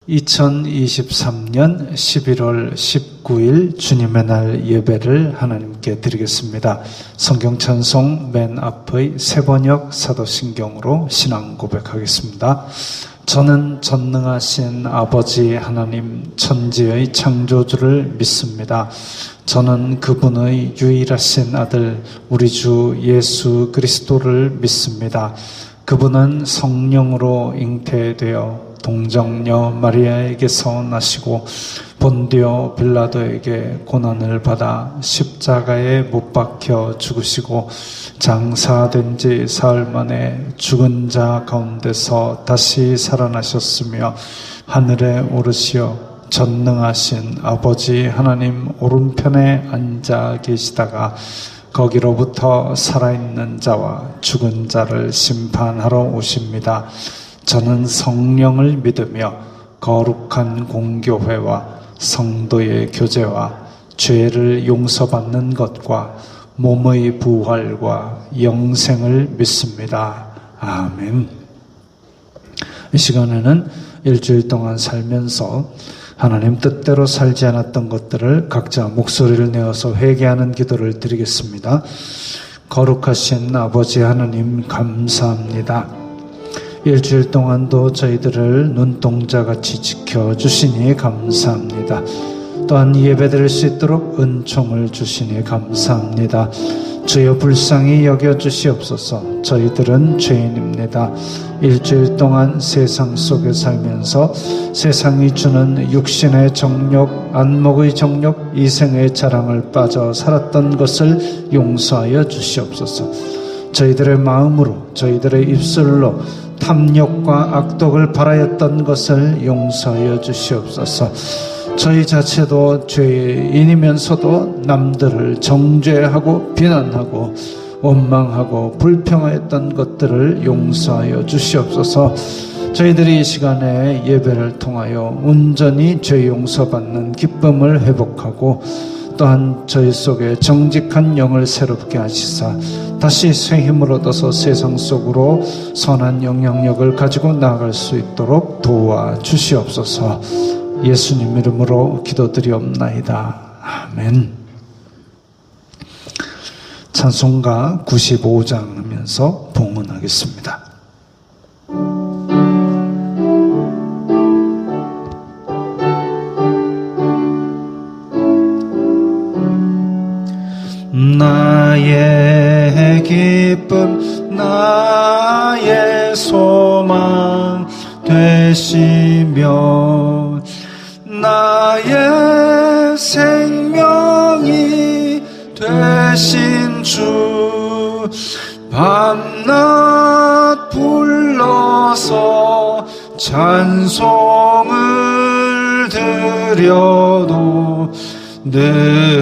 2023년 11월 19일 주님의 날 예배를 하나님께 드리겠습니다. 성경 찬송 맨 앞의 세번역 사도신경으로 신앙 고백하겠습니다. 저는 전능하신 아버지 하나님 천지의 창조주를 믿습니다. 저는 그분의 유일하신 아들 우리 주 예수 그리스도를 믿습니다. 그분은 성령으로 잉태되어 동정녀 마리아에게서 나시고 본디오 빌라도에게 고난을 받아 십자가에 못 박혀 죽으시고 장사된 지 사흘 만에 죽은 자 가운데서 다시 살아나셨으며 하늘에 오르시어 전능하신 아버지 하나님 오른편에 앉아 계시다가 거기로부터 살아있는 자와 죽은 자를 심판하러 오십니다. 저는 성령을 믿으며 거룩한 공교회와 성도의 교제와 죄를 용서받는 것과 몸의 부활과 영생을 믿습니다. 아멘. 이 시간에는 일주일 동안 살면서 하나님 뜻대로 살지 않았던 것들을 각자 목소리를 내어서 회개하는 기도를 드리겠습니다. 거룩하신 아버지 하나님 감사합니다. 일주일 동안도 저희들을 눈동자같이 지켜주시니 감사합니다. 또한 예배드릴 수 있도록 은총을 주시니 감사합니다. 주여 불쌍히 여겨주시옵소서. 저희들은 죄인입니다. 일주일 동안 세상 속에 살면서 세상이 주는 육신의 정욕, 안목의 정욕, 이생의 자랑을 빠져 살았던 것을 용서하여 주시옵소서. 저희들의 마음으로, 저희들의 입술로 탐욕과 악독을 바라였던 것을 용서하여 주시옵소서. 저희 자체도 죄인이면서도 남들을 정죄하고 비난하고 원망하고 불평하였던 것들을 용서하여 주시옵소서. 저희들이 이 시간에 예배를 통하여 온전히 죄 용서받는 기쁨을 회복하고 또한 저희 속에 정직한 영을 새롭게 하시사 다시 새 힘을 얻어서 세상 속으로 선한 영향력을 가지고 나아갈 수 있도록 도와주시옵소서. 예수님 이름으로 기도드리옵나이다. 아멘. 찬송가 95장 하면서 봉헌하겠습니다. 나의 기쁨 나의 소망 되시며 나의 생명이 되신 주 밤낮 불러서 찬송을 드려도 늘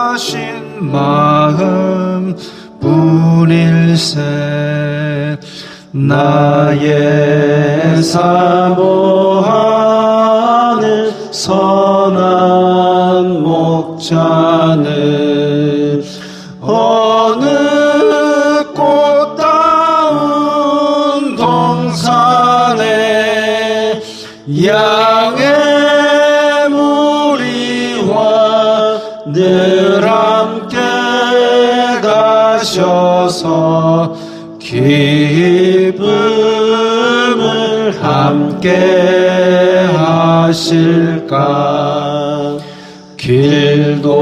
하신 마음 뿐일세. 나의 사모하는 선한 목자는 어느 꽃다운 동산에 양의 무리와 늘 함께 가셔서 기쁨을 함께 하실까. 길도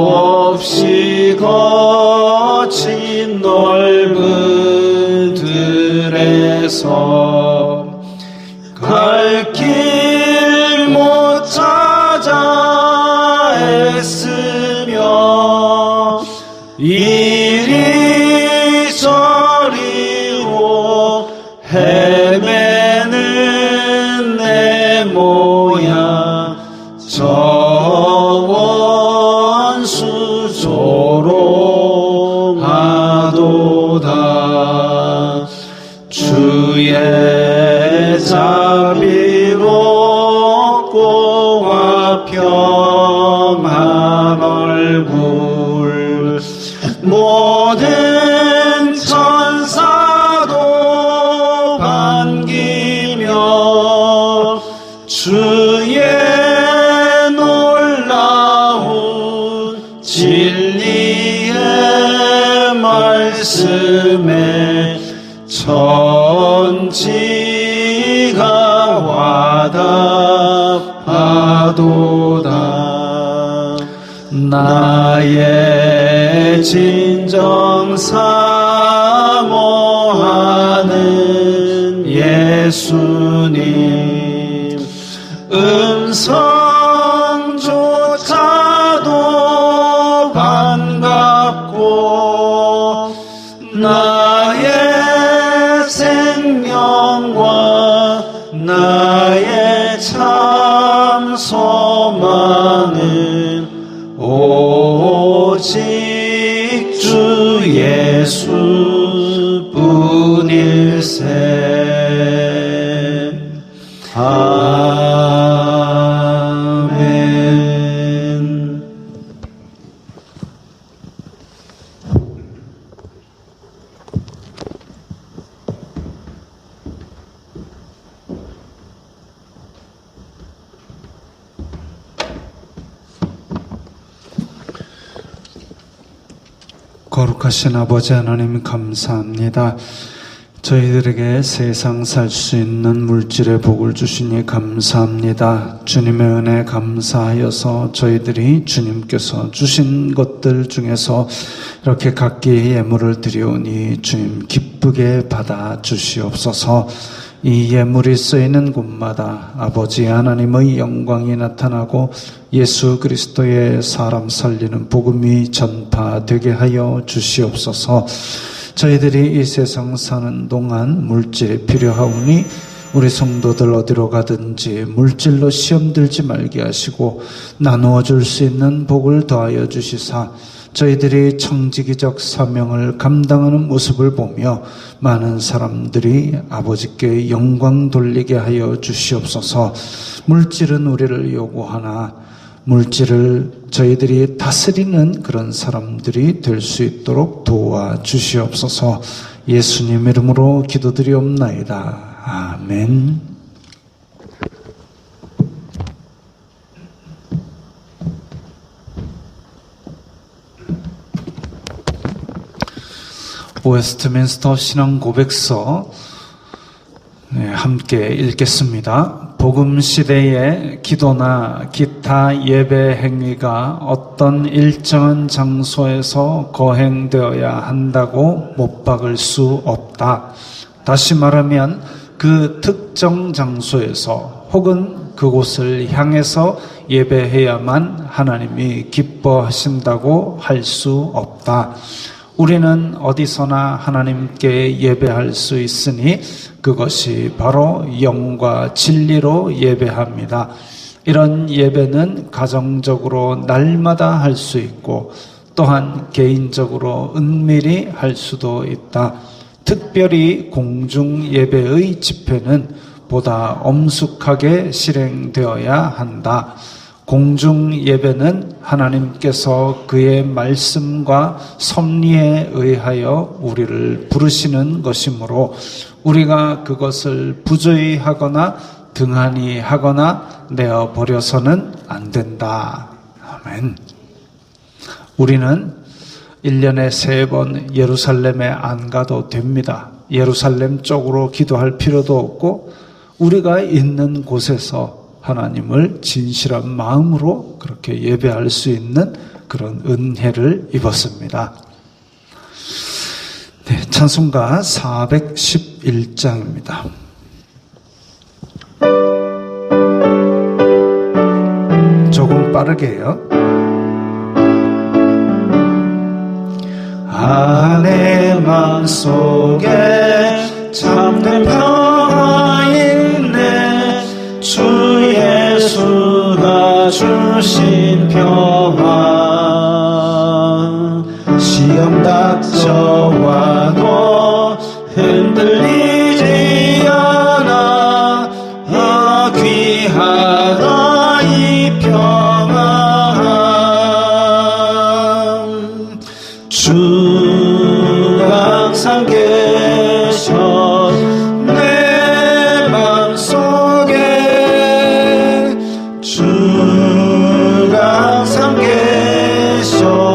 없이 거친 넓은 들에서 갈 길 못 찾아 애쓰며 이리저리로 헤매는 내 모양 저 원수 조롱하도다. 주의 자비롭고 평한 얼굴 모든 천사도 반기며 진리의 말씀에 천지가 와답하도다. 나의 진정 사모하는 예수님 음성조차도 반갑고 나의 생명과 나의 참 소망은 오직 주 예수뿐일세. 아멘. 거룩하신 아버지 하나님 감사합니다. 저희들에게 세상 살 수 있는 물질의 복을 주시니 감사합니다. 주님의 은혜 감사하여서 저희들이 주님께서 주신 것들 중에서 이렇게 각기 예물을 드리오니 주님 기쁘게 받아 주시옵소서. 이 예물이 쓰이는 곳마다 아버지 하나님의 영광이 나타나고 예수 그리스도의 사람 살리는 복음이 전파되게 하여 주시옵소서. 저희들이 이 세상 사는 동안 물질이 필요하오니 우리 성도들 어디로 가든지 물질로 시험 들지 말게 하시고 나누어 줄 수 있는 복을 더하여 주시사 저희들이 청지기적 사명을 감당하는 모습을 보며 많은 사람들이 아버지께 영광 돌리게 하여 주시옵소서. 물질은 우리를 요구하나 물질을 저희들이 다스리는 그런 사람들이 될 수 있도록 도와주시옵소서. 예수님 이름으로 기도드리옵나이다. 아멘. 웨스트민스터 신앙 고백서 함께 읽겠습니다. 복음 시대의 기도나 기타 예배 행위가 어떤 일정한 장소에서 거행되어야 한다고 못 박을 수 없다. 다시 말하면 그 특정 장소에서 혹은 그곳을 향해서 예배해야만 하나님이 기뻐하신다고 할 수 없다. 우리는 어디서나 하나님께 예배할 수 있으니 그것이 바로 영과 진리로 예배합니다. 이런 예배는 가정적으로 날마다 할 수 있고 또한 개인적으로 은밀히 할 수도 있다. 특별히 공중 예배의 집회는 보다 엄숙하게 실행되어야 한다. 공중 예배는 하나님께서 그의 말씀과 섭리에 의하여 우리를 부르시는 것이므로 우리가 그것을 부조히 하거나 등한히 하거나 내어버려서는 안 된다. 아멘. 우리는 1년에 3번 예루살렘에 안 가도 됩니다. 예루살렘 쪽으로 기도할 필요도 없고 우리가 있는 곳에서 하나님을 진실한 마음으로 그렇게 예배할 수 있는 그런 은혜를 입었습니다. 네, 찬송가 411장입니다. 조금 빠르게요. 내 맘속에 참된 평화 있네. 주 예수가 주신 평화. 시험 닥쳐와도 흔들리지 않아. 귀하다 이 평화. 주가 항상 계셔 내 맘속에. 주가 항상 계셔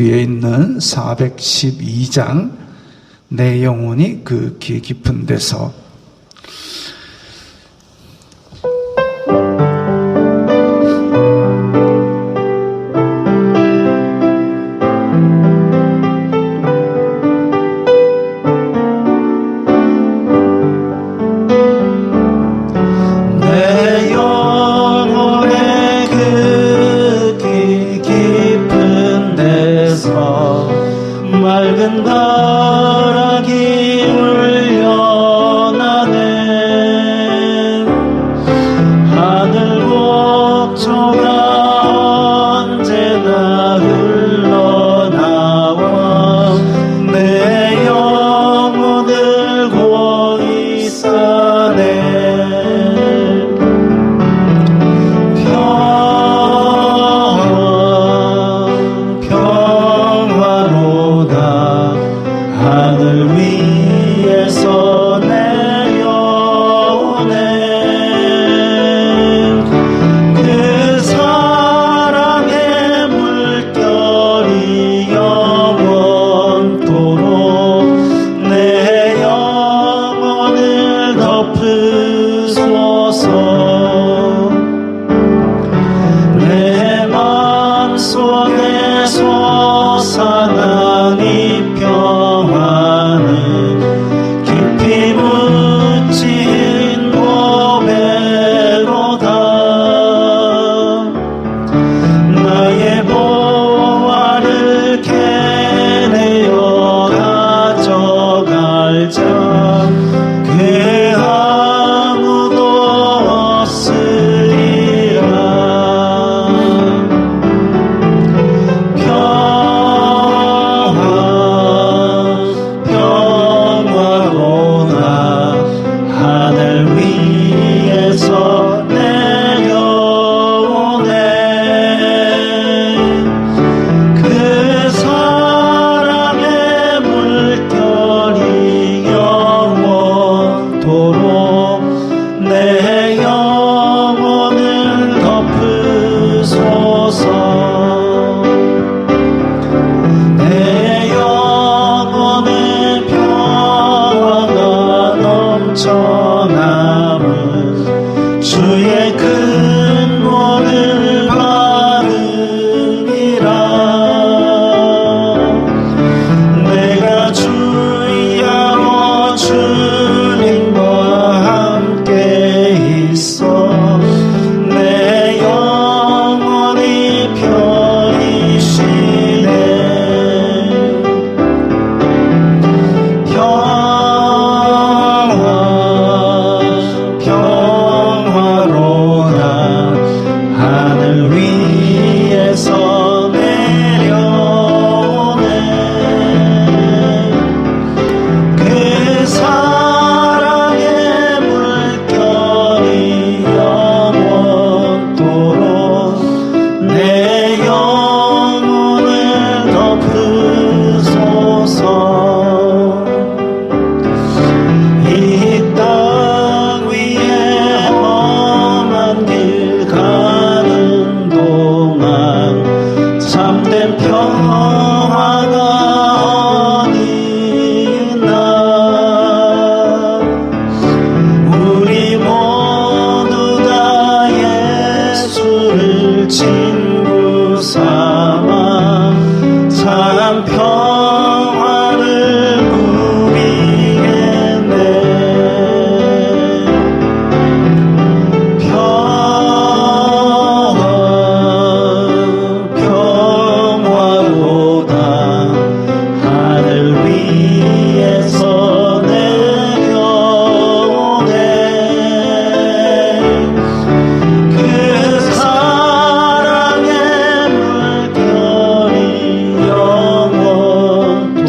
뒤에 있는 412장 내 영혼이 그 귀 깊은 데서. 내 영혼의 그 귀 깊은 데서 맑은 가락이 울려나네. 하늘 곡조가 언제나 흘러나와 내 영혼을 고이 싸네. 평화로다 하늘 위에서 내려오네. 그 사랑의 물결이 영원토록 내 영혼을 덮으소서. 내 맘속에 솟아난 이 평화는 깊이 묻힌 고백로다. 나의 보화를 캐내어 가져갈 자 그 아무도 없으리라. 평화로다 하늘 위에서 내려오네. 그 사랑의 물결이 영원토록 내 영혼을 덮으소서. 내 영혼의 평화가 넘쳐남은 주의 큰 권을 받으리라. 내가 주야로 주님과 함께 있어 내 영혼이 편히 쉬네. 평화로다 하늘 위에서 내려오네. 그 사랑의 물결이 영원토록 내 영혼을 덮으소서. 이 땅 위에 험한 길 가는 동안 참된 평화가 어디 있나. 우리 모두 다 예수를 친구 삼아 참 평화를 누리겠네. 평화로다 하늘 위에서 내려오네. 그 사랑의 물결이 영원토록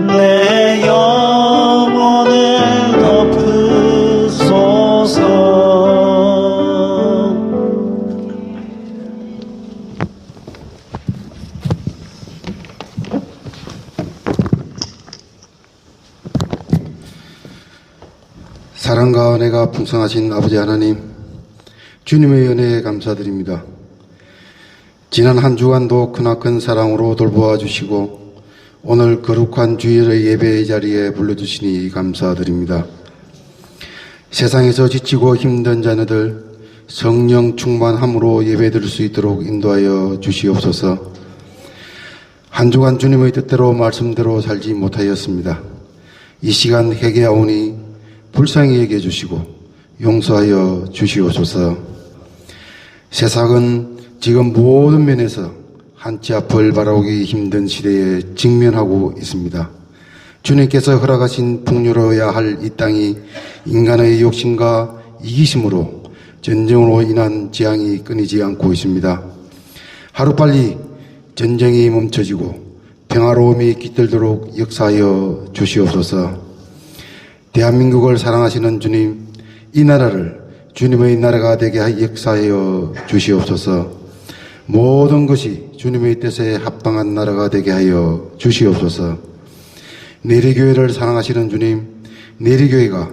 내 영혼을 덮으소서. 사랑과 은혜가 풍성하신 아버지 하나님, 주님의 은혜에 감사드립니다. 지난 한 주간도 크나큰 사랑으로 돌보아 주시고 오늘 거룩한 주일의 예배의 자리에 불러주시니 감사드립니다. 세상에서 지치고 힘든 자녀들 성령 충만함으로 예배드릴 수 있도록 인도하여 주시옵소서. 한 주간 주님의 뜻대로 말씀대로 살지 못하였습니다. 이 시간 회개하오니 불쌍히 여겨 주시고 용서하여 주시옵소서. 세상은 지금 모든 면에서 한치 앞을 바라보기 힘든 시대에 직면하고 있습니다. 주님께서 허락하신 풍요로워야 할 이 땅이 인간의 욕심과 이기심으로 전쟁으로 인한 재앙이 끊이지 않고 있습니다. 하루빨리 전쟁이 멈춰지고 평화로움이 깃들도록 역사하여 주시옵소서. 대한민국을 사랑하시는 주님, 이 나라를 주님의 나라가 되게 역사하여 주시옵소서. 모든 것이 주님의 뜻에 합당한 나라가 되게 하여 주시옵소서. 내리교회를 사랑하시는 주님, 내리교회가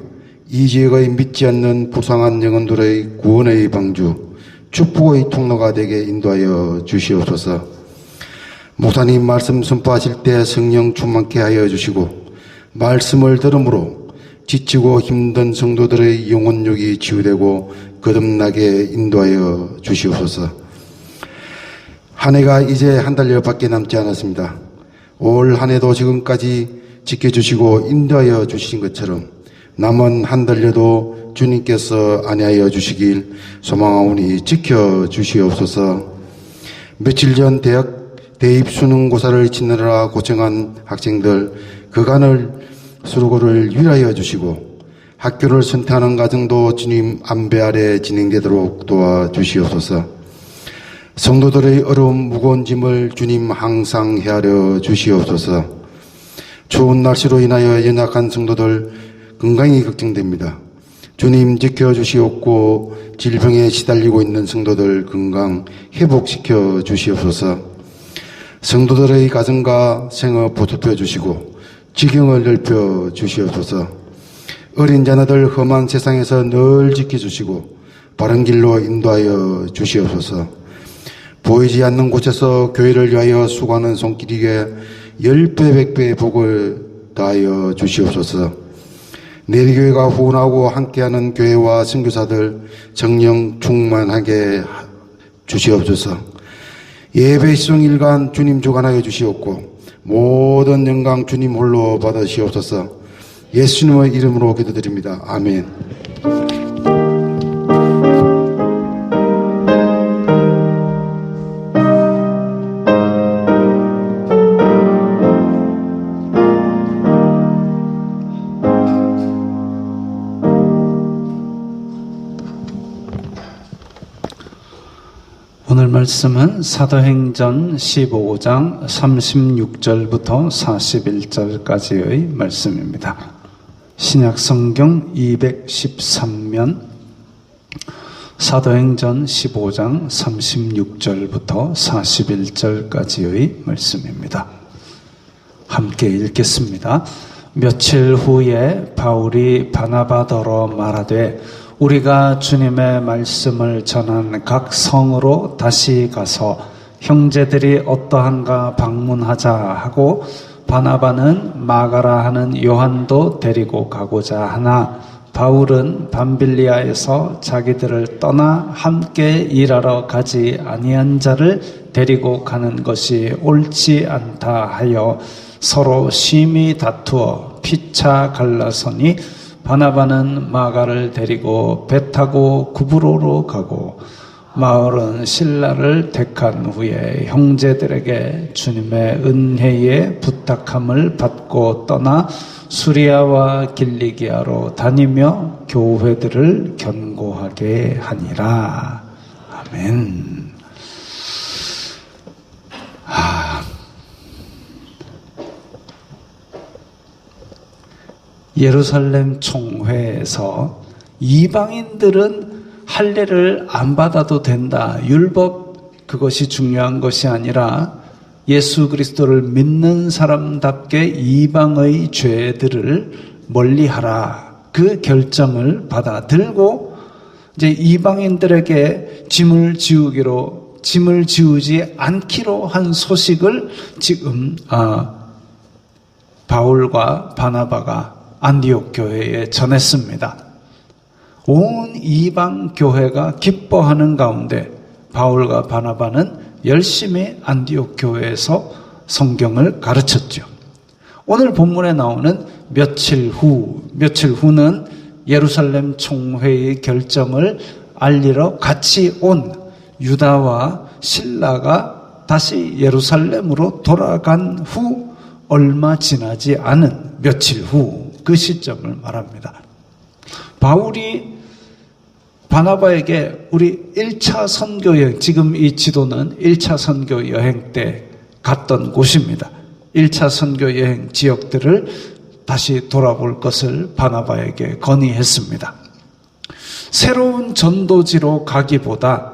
이 지역의 믿지 않는 불쌍한 영혼들의 구원의 방주, 축복의 통로가 되게 인도하여 주시옵소서. 목사님 말씀 선포하실 때 성령 충만케 하여 주시고 말씀을 들음으로 지치고 힘든 성도들의 영혼력이 치유되고 거듭나게 인도하여 주시옵소서. 한 해가 이제 한 달여 밖에 남지 않았습니다. 올 한 해도 지금까지 지켜주시고 인도하여 주신 것처럼 남은 한 달여도 주님께서 안위하여 주시길 소망하오니 지켜주시옵소서. 며칠 전 대입 수능고사를 치느라 고생한 학생들 그간을 수고를 위하여 주시고 학교를 선택하는 과정도 주님 안배 아래 진행되도록 도와주시옵소서. 성도들의 어려움 무거운 짐을 주님 항상 헤아려 주시옵소서. 추운 날씨로 인하여 연약한 성도들 건강이 걱정됩니다. 주님 지켜주시옵고 질병에 시달리고 있는 성도들 건강 회복시켜 주시옵소서. 성도들의 가정과 생업 보살펴 주시고 지경을 넓혀 주시옵소서. 어린 자녀들 험한 세상에서 늘 지켜주시고 바른 길로 인도하여 주시옵소서. 보이지 않는 곳에서 교회를 위하여 수고하는 손길에게 10배 100배의 복을 다하여 주시옵소서. 내리교회가 후원하고 함께하는 교회와 선교사들 성령 충만하게 주시옵소서. 예배 시종일관 주님 주관하여 주시옵고 모든 영광 주님 홀로 받으시옵소서. 예수님의 이름으로 기도드립니다. 아멘. 오늘 말씀은 사도행전 15장 36절부터 41절까지의 말씀입니다. 신약성경 213면 사도행전 15장 36절부터 41절까지의 말씀입니다. 함께 읽겠습니다. 며칠 후에 바울이 바나바더러 말하되 우리가 주님의 말씀을 전한 각 성으로 다시 가서 형제들이 어떠한가 방문하자 하고 바나바는 마가라 하는 요한도 데리고 가고자 하나 바울은 밤빌리아에서 자기들을 떠나 함께 일하러 가지 아니한 자를 데리고 가는 것이 옳지 않다 하여 서로 심히 다투어 피차 갈라서니 바나바는 마가를 데리고 배 타고 구브로로 가고 바울은 실라를 택한 후에 형제들에게 주님의 은혜에 부탁함을 받고 떠나 수리아와 길리기아로 다니며 교회들을 견고하게 하니라. 아멘. 예루살렘 총회에서 이방인들은 할례를 안 받아도 된다. 율법 그것이 중요한 것이 아니라 예수 그리스도를 믿는 사람답게 이방의 죄들을 멀리하라. 그 결정을 받아들고 이제 이방인들에게 짐을 지우기로 짐을 지우지 않기로 한 소식을 지금 바울과 바나바가 안디옥 교회에 전했습니다. 온 이방 교회가 기뻐하는 가운데 바울과 바나바는 열심히 안디옥 교회에서 성경을 가르쳤죠. 오늘 본문에 나오는 며칠 후는 예루살렘 총회의 결정을 알리러 같이 온 유다와 실라가 다시 예루살렘으로 돌아간 후 얼마 지나지 않은 며칠 후 그 시점을 말합니다. 바울이 바나바에게 우리 1차 선교 여행, 지금 이 지도는 1차 선교 여행 때 갔던 곳입니다. 1차 선교 여행 지역들을 다시 돌아볼 것을 바나바에게 건의했습니다. 새로운 전도지로 가기보다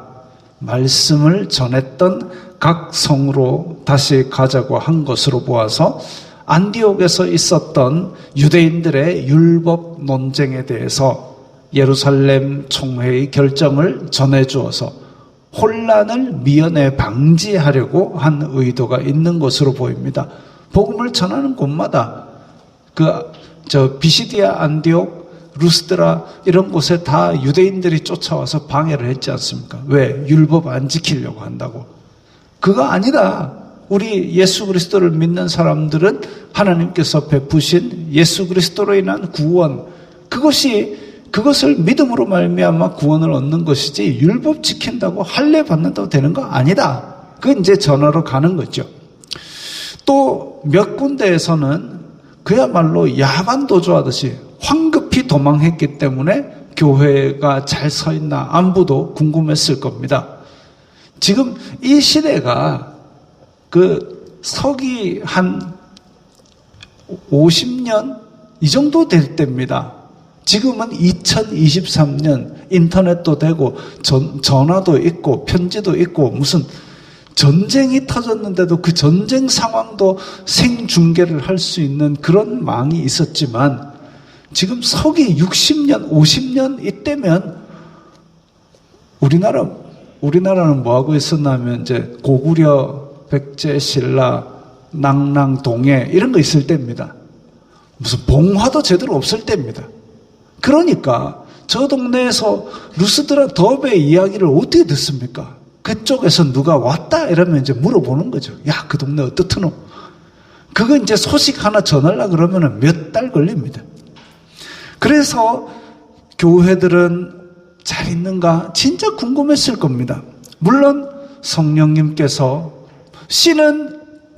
말씀을 전했던 각 성으로 다시 가자고 한 것으로 보아서 안디옥에서 있었던 유대인들의 율법 논쟁에 대해서 예루살렘 총회의 결정을 전해주어서 혼란을 미연에 방지하려고 한 의도가 있는 것으로 보입니다. 복음을 전하는 곳마다 비시디아, 안디옥, 루스드라 이런 곳에 다 유대인들이 쫓아와서 방해를 했지 않습니까? 왜? 율법 안 지키려고 한다고. 그거 아니다. 우리 예수 그리스도를 믿는 사람들은 하나님께서 베푸신 예수 그리스도로 인한 구원, 그것을 믿음으로 말미암아 구원을 얻는 것이지 율법 지킨다고 할례 받는다고 되는 거 아니다. 그건 이제 전하러 가는 거죠. 또 몇 군데에서는 그야말로 야반 도주하듯이 황급히 도망했기 때문에 교회가 잘 서 있나 안부도 궁금했을 겁니다. 지금 이 시대가 서기 한 50년 이 정도 될 때입니다. 지금은 2023년 인터넷도 되고 전화도 있고 편지도 있고 무슨 전쟁이 터졌는데도 그 전쟁 상황도 생중계를 할 수 있는 그런 망이 있었지만 지금 서기 60년, 50년 이때면 우리나라는 뭐 하고 있었냐면 이제 고구려, 백제, 신라, 낭랑, 동해 이런 거 있을 때입니다. 무슨 봉화도 제대로 없을 때입니다. 그러니까 저 동네에서 루스드라 더베의 이야기를 어떻게 듣습니까? 그쪽에서 누가 왔다 이러면 이제 물어보는 거죠. 야, 그 동네 어떻더노? 그거 이제 소식 하나 전하려고 그러면 몇 달 걸립니다. 그래서 교회들은 잘 있는가? 진짜 궁금했을 겁니다. 물론 성령님께서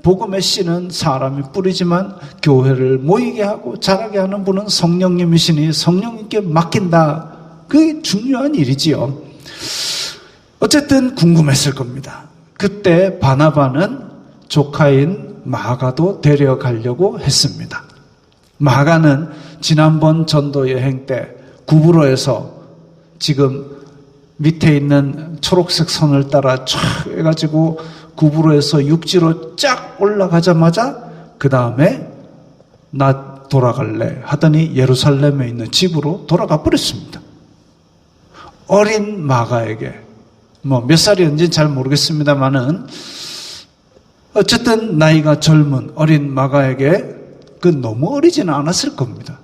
복음의 씨는 사람이 뿌리지만 교회를 모이게 하고 자라게 하는 분은 성령님이시니 성령님께 맡긴다. 그게 중요한 일이지요. 어쨌든 궁금했을 겁니다. 그때 바나바는 조카인 마가도 데려가려고 했습니다. 마가는 지난번 전도 여행 때 구브로에서 지금 밑에 있는 초록색 선을 따라 쫙 해가지고 구브로에서 육지로 쫙 올라가자마자 그 다음에 나 돌아갈래 하더니 예루살렘에 있는 집으로 돌아가 버렸습니다. 어린 마가에게 몇 살이었는지 잘 모르겠습니다만은 어쨌든 나이가 젊은 어린 마가에게 너무 어리지는 않았을 겁니다.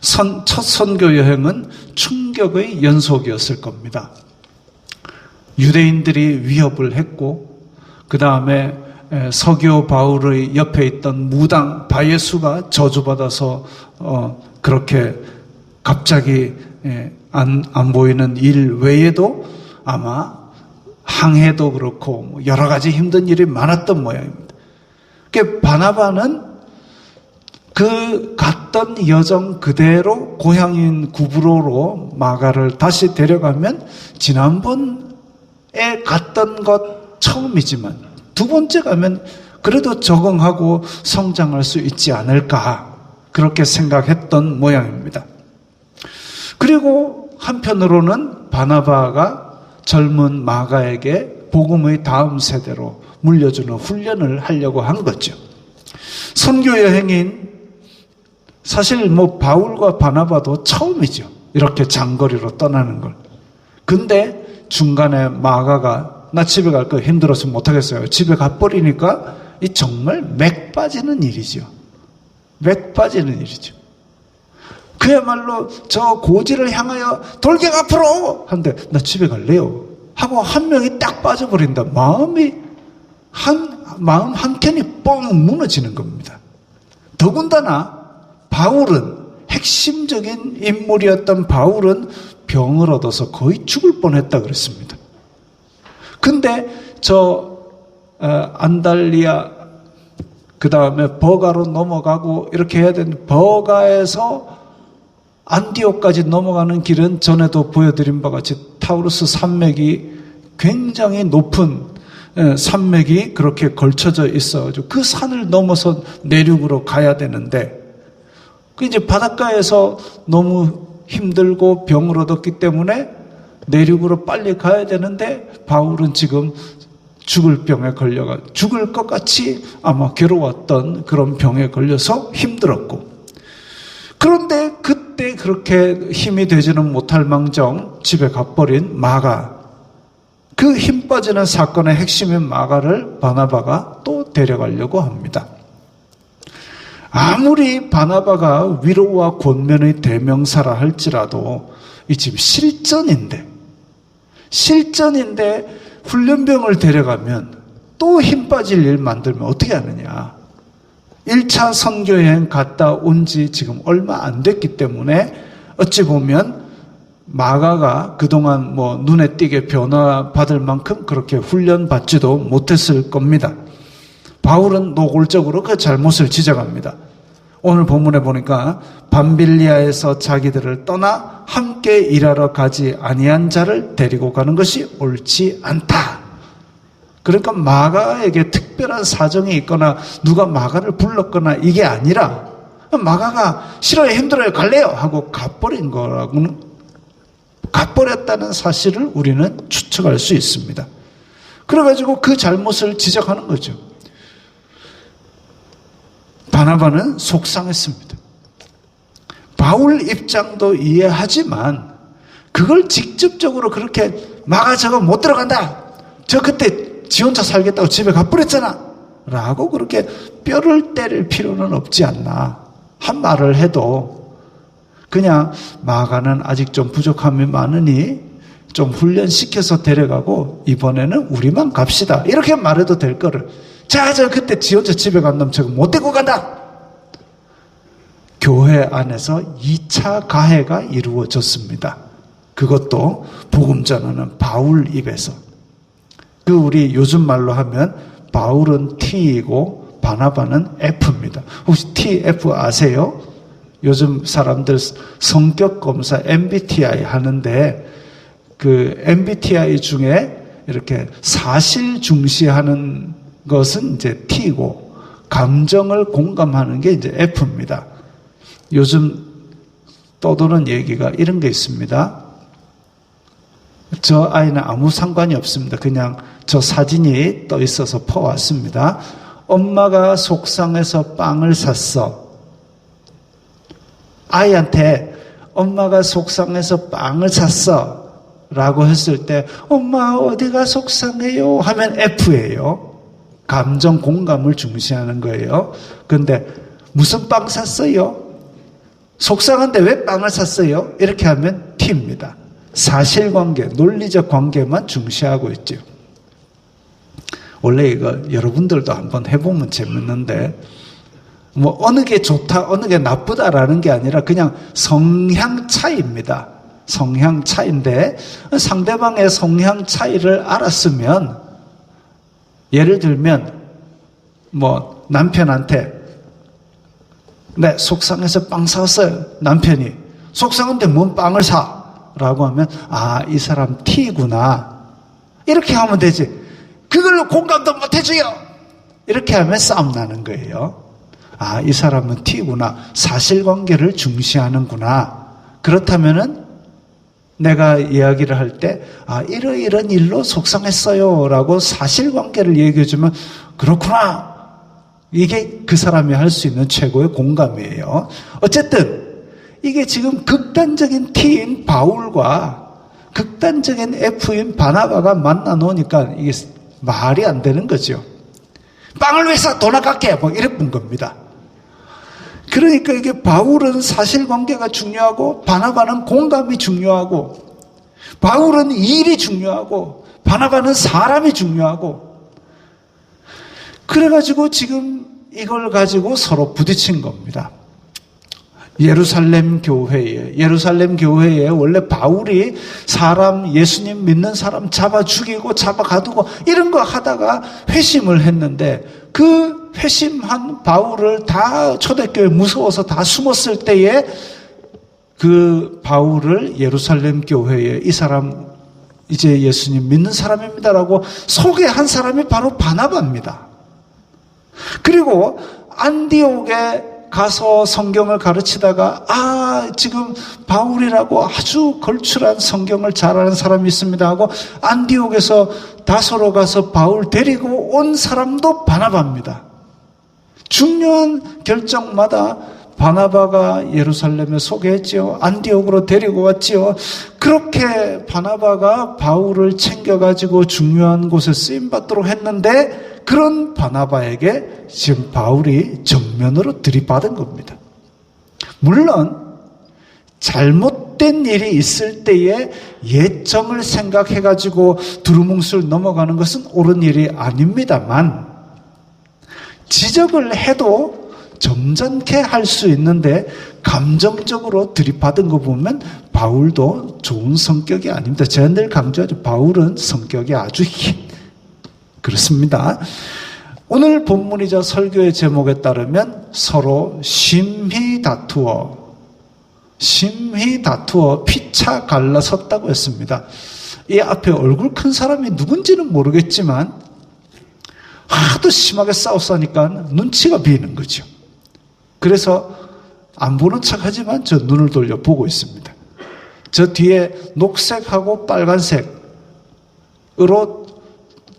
첫 선교 여행은 충격의 연속이었을 겁니다. 유대인들이 위협을 했고 그 다음에 서기오 바울의 옆에 있던 무당 바예수가 저주받아서 그렇게 갑자기 안 보이는 일 외에도 아마 항해도 그렇고 여러 가지 힘든 일이 많았던 모양입니다. 그러니까 바나바는 그 갔던 여정 그대로 고향인 구브로로 마가를 다시 데려가면 지난번에 갔던 것 처음이지만 두 번째 가면 그래도 적응하고 성장할 수 있지 않을까 그렇게 생각했던 모양입니다. 그리고 한편으로는 바나바가 젊은 마가에게 복음의 다음 세대로 물려주는 훈련을 하려고 한 거죠. 선교 여행인 사실 바울과 바나바도 처음이죠. 이렇게 장거리로 떠나는 걸. 근데 중간에 마가가 나 집에 갈 거 힘들어서 못하겠어요. 집에 가버리니까 이 정말 맥 빠지는 일이죠. 맥 빠지는 일이죠. 그야말로 저 고지를 향하여 돌격 앞으로 하는데 나 집에 갈래요 하고 한 명이 딱 빠져버린다. 마음 한켠이 뻥 무너지는 겁니다. 더군다나 바울은 핵심적인 인물이었던 바울은 병을 얻어서 거의 죽을 뻔했다 그랬습니다. 근데 안달리아 그 다음에 버가로 넘어가고 이렇게 해야 되는데 버가에서 안디옥까지 넘어가는 길은 전에도 보여드린 바와 같이 타우루스 산맥이 굉장히 높은 산맥이 그렇게 걸쳐져 있어가지고 그 산을 넘어서 내륙으로 가야 되는데 그 이제 바닷가에서 너무 힘들고 병을 얻었기 때문에 내륙으로 빨리 가야 되는데 바울은 지금 죽을 병에 걸려가 죽을 것 같이 아마 괴로웠던 그런 병에 걸려서 힘들었고 그런데 그때 그렇게 힘이 되지는 못할 망정 집에 가버린 마가 그 힘 빠지는 사건의 핵심인 마가를 바나바가 또 데려가려고 합니다. 아무리 바나바가 위로와 권면의 대명사라 할지라도 이 지금 실전인데 훈련병을 데려가면 또 힘 빠질 일 만들면 어떻게 하느냐. 1차 선교여행 갔다 온 지 지금 얼마 안 됐기 때문에 어찌 보면 마가가 그동안 눈에 띄게 변화받을 만큼 그렇게 훈련받지도 못했을 겁니다. 바울은 노골적으로 그 잘못을 지적합니다. 오늘 본문에 보니까 밤빌리아에서 자기들을 떠나 함께 일하러 가지 아니한 자를 데리고 가는 것이 옳지 않다. 그러니까 마가에게 특별한 사정이 있거나 누가 마가를 불렀거나 이게 아니라 마가가 싫어요, 힘들어요, 갈래요 하고 가버렸다는 사실을 우리는 추측할 수 있습니다. 그래가지고 그 잘못을 지적하는 거죠. 바나바는 속상했습니다. 바울 입장도 이해하지만 그걸 직접적으로 그렇게 마가 저거 못 들어간다. 저 그때 지 혼자 살겠다고 집에 가버렸잖아. 라고 그렇게 뼈를 때릴 필요는 없지 않나. 한 말을 해도 그냥 마가는 아직 좀 부족함이 많으니 좀 훈련시켜서 데려가고 이번에는 우리만 갑시다. 이렇게 말해도 될 거를 자, 저 그때 지 혼자 집에 간 놈 저거 못 데리고 간다. 교회 안에서 2차 가해가 이루어졌습니다. 그것도 복음 전하는 바울 입에서. 그 우리 요즘 말로 하면 바울은 T이고 바나바는 F입니다. 혹시 T, F 아세요? 요즘 사람들 성격 검사 MBTI 하는데 그 MBTI 중에 이렇게 사실 중시하는 것은 이제 T고 감정을 공감하는 게 이제 F입니다. 요즘 떠도는 얘기가 이런 게 있습니다. 저 아이는 아무 상관이 없습니다. 그냥 저 사진이 떠 있어서 퍼왔습니다. 엄마가 속상해서 빵을 샀어. 아이한테 엄마가 속상해서 빵을 샀어 라고 했을 때 엄마 어디가 속상해요 하면 F예요. 감정 공감을 중시하는 거예요. 그런데 무슨 빵 샀어요? 속상한데 왜 빵을 샀어요? 이렇게 하면 T입니다. 사실관계, 논리적 관계만 중시하고 있죠. 원래 이거 여러분들도 한번 해보면 재밌는데 어느 게 좋다, 어느 게 나쁘다라는 게 아니라 그냥 성향 차이입니다. 성향 차이인데 상대방의 성향 차이를 알았으면 예를 들면 남편한테 네, 속상해서 빵 사왔어요. 남편이 속상한데 뭔 빵을 사? 라고 하면 이 사람 T구나. 이렇게 하면 되지. 그걸로 공감도 못 해줘요. 이렇게 하면 싸움 나는 거예요. 이 사람은 T구나. 사실관계를 중시하는구나. 그렇다면은 내가 이야기를 할 때 이런 일로 속상했어요 라고 사실관계를 얘기해주면 그렇구나. 이게 그 사람이 할 수 있는 최고의 공감이에요. 어쨌든 이게 지금 극단적인 T인 바울과 극단적인 F인 바나바가 만나 놓으니까 이게 말이 안 되는 거죠. 빵을 위해서 돈 아깝게 뭐 이랬던 겁니다. 그러니까 이게 바울은 사실관계가 중요하고 바나바는 공감이 중요하고 바울은 일이 중요하고 바나바는 사람이 중요하고 그래가지고 지금 이걸 가지고 서로 부딪힌 겁니다. 예루살렘 교회에 원래 바울이 사람, 예수님 믿는 사람 잡아 죽이고 잡아 가두고 이런 거 하다가 회심을 했는데 그 회심한 바울을 다 초대교회 무서워서 다 숨었을 때에 그 바울을 예루살렘 교회에 이 사람 이제 예수님 믿는 사람입니다라고 소개한 사람이 바로 바나바입니다. 그리고 안디옥에 가서 성경을 가르치다가 지금 바울이라고 아주 걸출한 성경을 잘 아는 사람이 있습니다 하고 안디옥에서 다소로 가서 바울 데리고 온 사람도 바나바입니다. 중요한 결정마다 바나바가 예루살렘에 소개했지요. 안디옥으로 데리고 왔지요. 그렇게 바나바가 바울을 챙겨가지고 중요한 곳에 쓰임받도록 했는데 그런 바나바에게 지금 바울이 정면으로 들이받은 겁니다. 물론 잘못된 일이 있을 때에 예정을 생각해가지고 두루뭉술 넘어가는 것은 옳은 일이 아닙니다만 지적을 해도 점잖게 할 수 있는데 감정적으로 들이받은 거 보면 바울도 좋은 성격이 아닙니다. 제가 늘 강조하죠. 바울은 성격이 아주 그렇습니다. 오늘 본문이자 설교의 제목에 따르면 서로 심히 다투어 피차 갈라섰다고 했습니다. 이 앞에 얼굴 큰 사람이 누군지는 모르겠지만 하도 심하게 싸웠으니까 눈치가 비는 거죠. 그래서 안 보는 척하지만 저 눈을 돌려 보고 있습니다. 저 뒤에 녹색하고 빨간색으로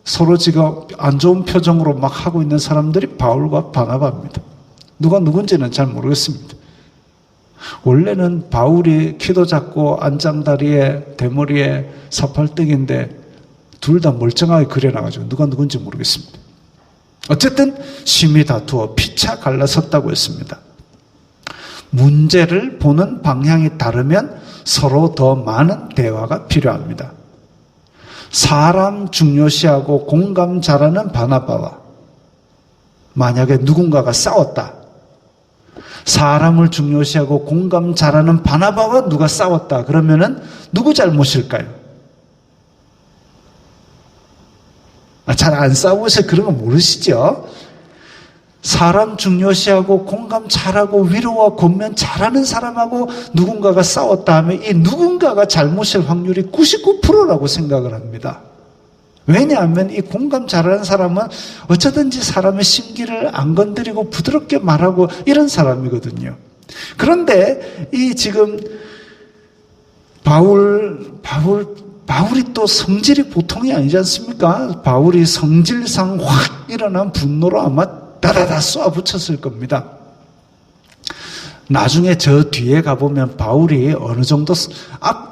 서로 지금 안 좋은 표정으로 막 하고 있는 사람들이 바울과 바나바입니다. 누가 누군지는 잘 모르겠습니다. 원래는 바울이 키도 작고 안장다리에 대머리에 사팔등인데 둘 다 멀쩡하게 그려놔가지고 누가 누군지 모르겠습니다. 어쨌든 심히 다투어 피차 갈라섰다고 했습니다. 문제를 보는 방향이 다르면 서로 더 많은 대화가 필요합니다. 사람 중요시하고 공감 잘하는 바나바와 만약에 누군가가 싸웠다. 사람을 중요시하고 공감 잘하는 바나바와 누가 싸웠다. 그러면은 누구 잘못일까요? 잘 안 싸우셔서 그런 거 모르시죠? 사람 중요시하고 공감 잘하고 위로와 권면 잘하는 사람하고 누군가가 싸웠다 하면 이 누군가가 잘못일 확률이 99%라고 생각을 합니다. 왜냐하면 이 공감 잘하는 사람은 어쩌든지 사람의 심기를 안 건드리고 부드럽게 말하고 이런 사람이거든요. 그런데 이 지금 바울이 또 성질이 보통이 아니지 않습니까? 바울이 성질상 확 일어난 분노로 아마 다다다 쏘아붙였을 겁니다. 나중에 저 뒤에 가보면 바울이 어느 정도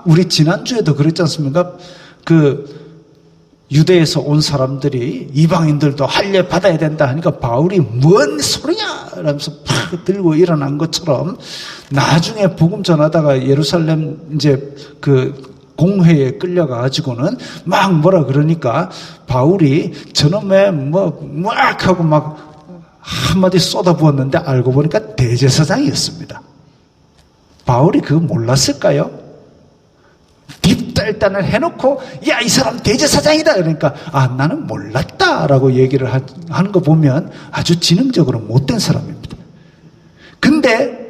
우리 지난주에도 그랬지 않습니까? 유대에서 온 사람들이 이방인들도 할례 받아야 된다 하니까 바울이 뭔 소리냐 라면서 팍 들고 일어난 것처럼 나중에 복음 전하다가 예루살렘 이제 공회에 끌려가가지고는 막 뭐라 그러니까 바울이 저놈의 막 하고 막 한마디 쏟아부었는데 알고 보니까 대제사장이었습니다. 바울이 그거 몰랐을까요? 뒷달단을 해놓고 야, 이 사람 대제사장이다 그러니까 나는 몰랐다라고 얘기를 하는 거 보면 아주 지능적으로 못된 사람입니다. 근데